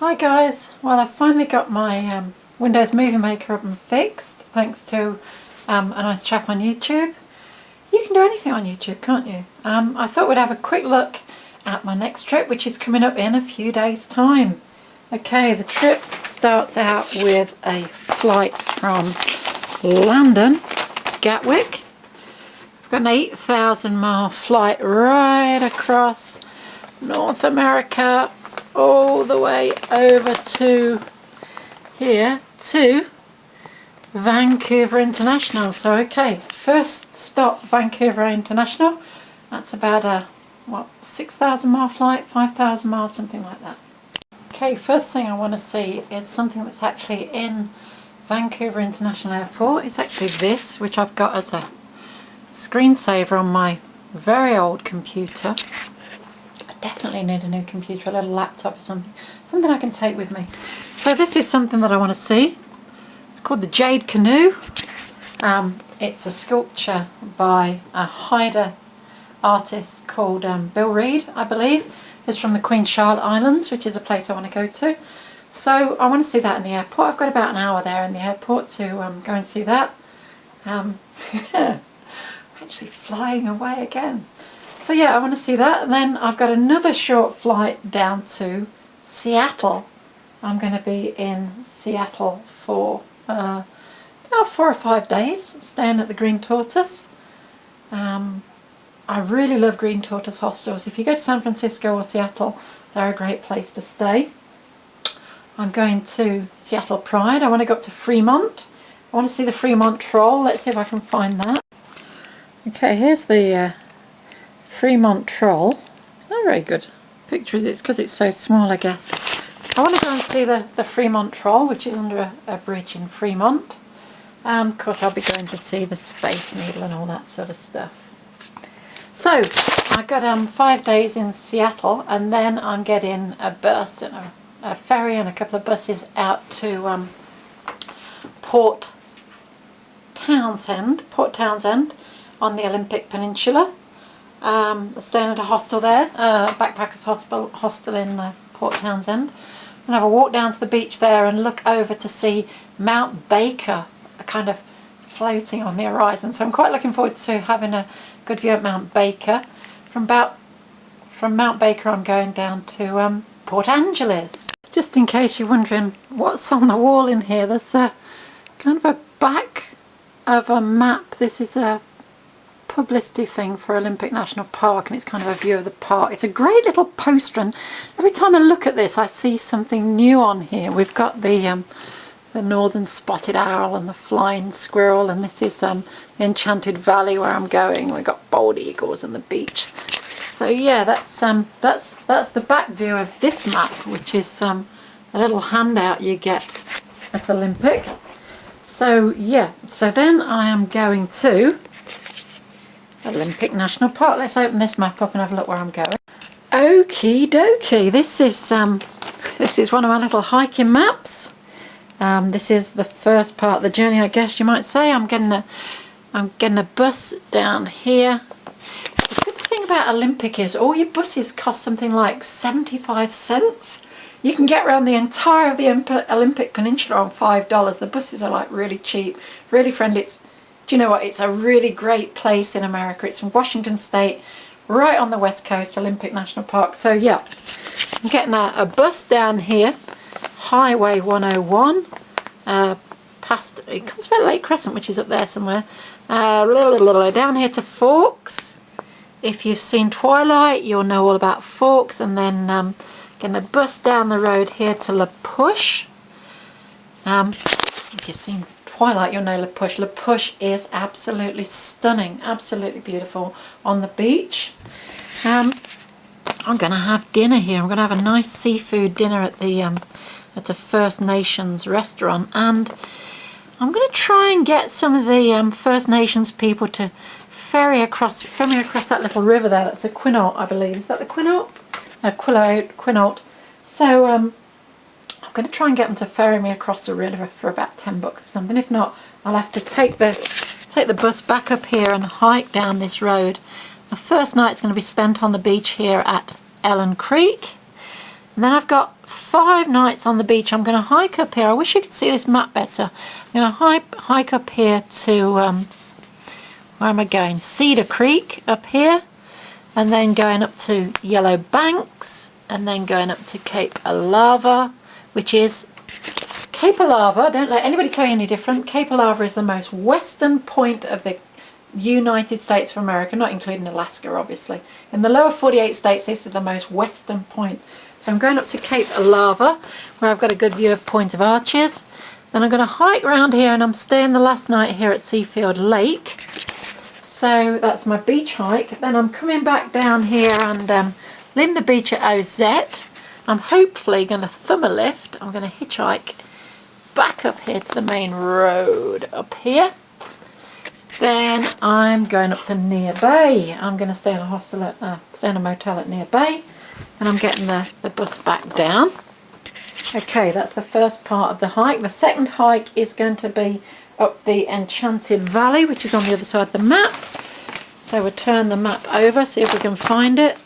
Hi guys, well I've finally got my Windows Movie Maker up and fixed thanks to a nice chap on YouTube. You can do anything on YouTube, can't you? I thought we'd have a quick look at my next trip, which is coming up in a few days time. Okay, the trip starts out with a flight from London, Gatwick. We've got an 8,000 mile flight right across North America, all the way over to here to Vancouver International. So okay, first stop Vancouver International. That's about a 6,000 mile flight, 5,000 miles, something like that. Okay, first thing I want to see is something that's actually in Vancouver International Airport. It's actually this, which I've got as a screensaver on my very old computer. Definitely need a new computer, a little laptop or something I can take with me. So this is something that I want to see. It's called the Jade Canoe. It's a sculpture by a Haida artist called Bill Reed, I believe. It's from the Queen Charlotte Islands, which is a place I want to go to. So I want to see that in the airport. I've got about an hour there in the airport to go and see that. I'm actually flying away again. So yeah, I want to see that. And then I've got another short flight down to Seattle. I'm going to be in Seattle for about 4 or 5 days, staying at the Green Tortoise. I really love Green Tortoise hostels. If you go to San Francisco or Seattle, they're a great place to stay. I'm going to Seattle Pride. I want to go up to Fremont. I want to see the Fremont Troll. Let's see if I can find that. Okay, here's the Fremont Troll. It's not a very good picture, is it? It's because it's so small, I guess. I want to go and see the Fremont Troll, which is under a bridge in Fremont. Of course, I'll be going to see the Space Needle and all that sort of stuff. So, I got 5 days in Seattle, and then I'm getting a bus and a ferry and a couple of buses out to Port Townsend on the Olympic Peninsula. Staying at a hostel there, backpackers hostel in Port Townsend, and have a walk down to the beach there and look over to see Mount Baker, kind of floating on the horizon. So I'm quite looking forward to having a good view at Mount Baker. From Mount Baker I'm going down to Port Angeles. Just in case you're wondering what's on the wall in here, there's kind of a back of a map. This is a publicity thing for Olympic National Park, and it's kind of a view of the park. It's a great little poster, and every time I look at this I see something new on here. We've got the northern spotted owl and the flying squirrel, and this is the Enchanted Valley where I'm going. We've got bald eagles and the beach. So yeah, that's the back view of this map, which is a little handout you get at Olympic. So yeah, so then I am going to Olympic National Park. Let's open this map up and have a look where I'm going. Okie dokie, this is one of my little hiking maps. This is the first part of the journey, I guess you might say. I'm getting a bus down here. The good thing about Olympic is all your buses cost something like 75 cents. You can get around the entire of the Olympic Peninsula on $5. The buses are like really cheap, really friendly. Do you know what? It's a really great place in America. It's in Washington State, right on the west coast, Olympic National Park. So yeah, I'm getting a bus down here, Highway 101, past, it comes about Lake Crescent, which is up there somewhere, down here to Forks. If you've seen Twilight, you'll know all about Forks, and then getting a bus down the road here to La Push. If you've seen Twilight, you'll know La Push. La Push is absolutely stunning, absolutely beautiful on the beach. I'm going to have dinner here. I'm going to have a nice seafood dinner at a First Nations restaurant, and I'm going to try and get some of the First Nations people to ferry me across that little river there. That's the Quinault, I believe. Is that the Quinault? Quinault. So I'm going to try and get them to ferry me across the river for about $10 or something. If not, I'll have to take the bus back up here and hike down this road. The first night's going to be spent on the beach here at Ellen Creek. And then I've got 5 nights on the beach. I'm going to hike up here. I wish you could see this map better. I'm going to hike up here to, where am I going? Cedar Creek up here. And then going up to Yellow Banks. And then going up to Cape Alava, which is Cape Alava. Don't let anybody tell you any different. Cape Alava is the most western point of the United States of America, not including Alaska, obviously. In the lower 48 states, this is the most western point. So I'm going up to Cape Alava, where I've got a good view of Point of Arches. Then I'm going to hike around here, and I'm staying the last night here at Seafield Lake. So that's my beach hike. Then I'm coming back down here and leaving the beach at OZ. I'm hopefully going to thumb a lift. I'm going to hitchhike back up here to the main road up here. Then I'm going up to Near Bay. I'm going to stay in a hostel at stay in a motel at Near Bay, and I'm getting the bus back down. Okay, that's the first part of the hike. The second hike is going to be up the Enchanted Valley, which is on the other side of the map. So we'll turn the map over, see if we can find it.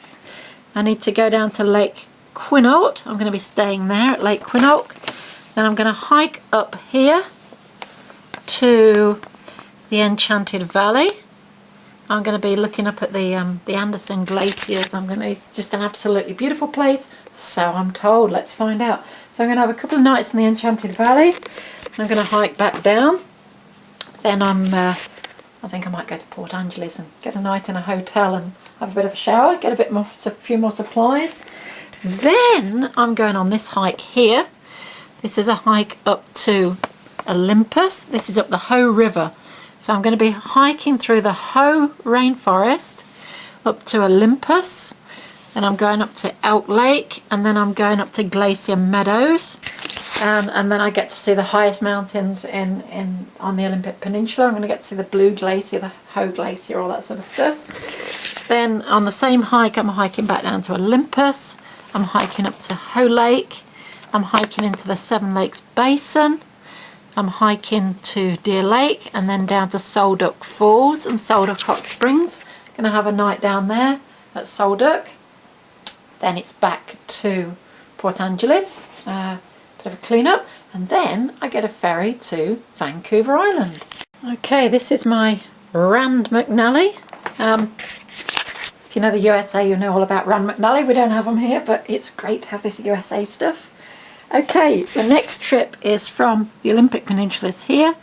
I need to go down to Lake Quinault. I'm going to be staying there at Lake Quinault. Then I'm going to hike up here to the Enchanted Valley. I'm going to be looking up at the Anderson Glaciers. It's just an absolutely beautiful place, so I'm told. Let's find out. So I'm going to have a couple of nights in the Enchanted Valley. I'm going to hike back down. Then I think I might go to Port Angeles and get a night in a hotel and have a bit of a shower, get a few more supplies. Then I'm going on this hike here. This is a hike up to Olympus. This is up the Hoh River. So I'm going to be hiking through the Hoh Rainforest up to Olympus. Then I'm going up to Elk Lake, and then I'm going up to Glacier Meadows. And then I get to see the highest mountains on the Olympic Peninsula. I'm going to get to see the Blue Glacier, the Hoh Glacier, all that sort of stuff. Then on the same hike, I'm hiking back down to Olympus. I'm hiking up to Hoh Lake. I'm hiking into the Seven Lakes Basin. I'm hiking to Deer Lake, and then down to Solduck Falls and Solduck Hot Springs. Going to have a night down there at Solduck. Then it's back to Port Angeles. Bit of a clean up, and then I get a ferry to Vancouver Island. Okay, this is my Rand McNally. If you know the USA, you know all about Rand McNally. We don't have them here, but it's great to have this USA stuff. Okay, the next trip is from the Olympic Peninsula's here,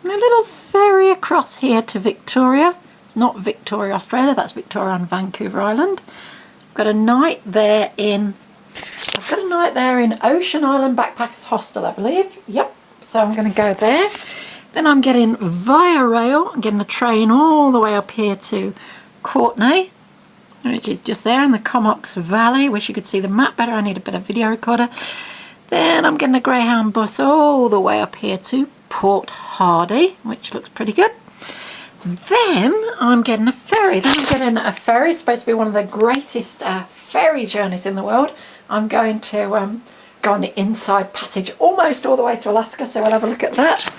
and a little ferry across here to Victoria. It's not Victoria, Australia, that's Victoria on Vancouver Island. I've got a night there in Ocean Island Backpackers Hostel, I believe. Yep, so I'm going to go there. Then I'm getting via rail. I'm getting a train all the way up here to Courtenay, which is just there in the Comox Valley. Wish you could see the map better. I need a better video recorder. Then I'm getting a Greyhound bus all the way up here to Port Hardy, which looks pretty good. Then I'm getting a ferry. It's supposed to be one of the greatest ferry journeys in the world. I'm going to go on the inside passage almost all the way to Alaska, so we'll have a look at that.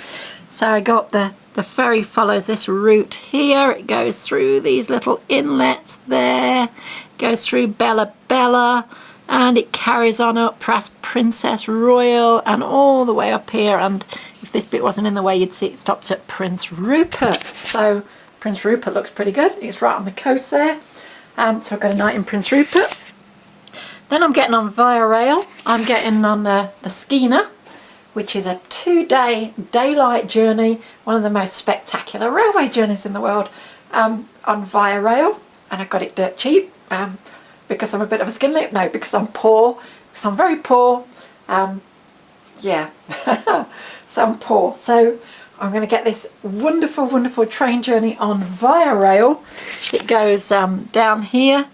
So I got the ferry follows this route here. It goes through these little inlets there, goes through Bella Bella, and it carries on up past Princess Royal and all the way up here. And if this bit wasn't in the way, you'd see it stops at Prince Rupert. So Prince Rupert looks pretty good. It's right on the coast there. So I've got a night in Prince Rupert. Then I'm getting on via rail. I'm getting on the Skeena, which is a 2-day daylight journey, one of the most spectacular railway journeys in the world, on via rail. And I got it dirt cheap because I'm a bit of a skinny. No, because I'm poor. Because I'm very poor. Yeah, so I'm poor. So I'm going to get this wonderful, wonderful train journey on via rail. It goes down here.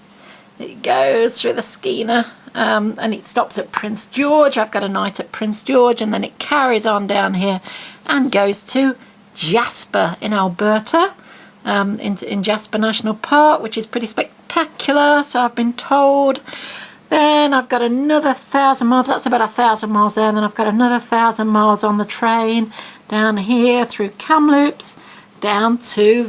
It goes through the Skeena and it stops at Prince George. I've got a night at Prince George, and then it carries on down here and goes to Jasper in Alberta, in Jasper National Park, which is pretty spectacular, so I've been told. Then I've got another 1,000 miles, that's about 1,000 miles there, and then I've got another 1,000 miles on the train down here through Kamloops down to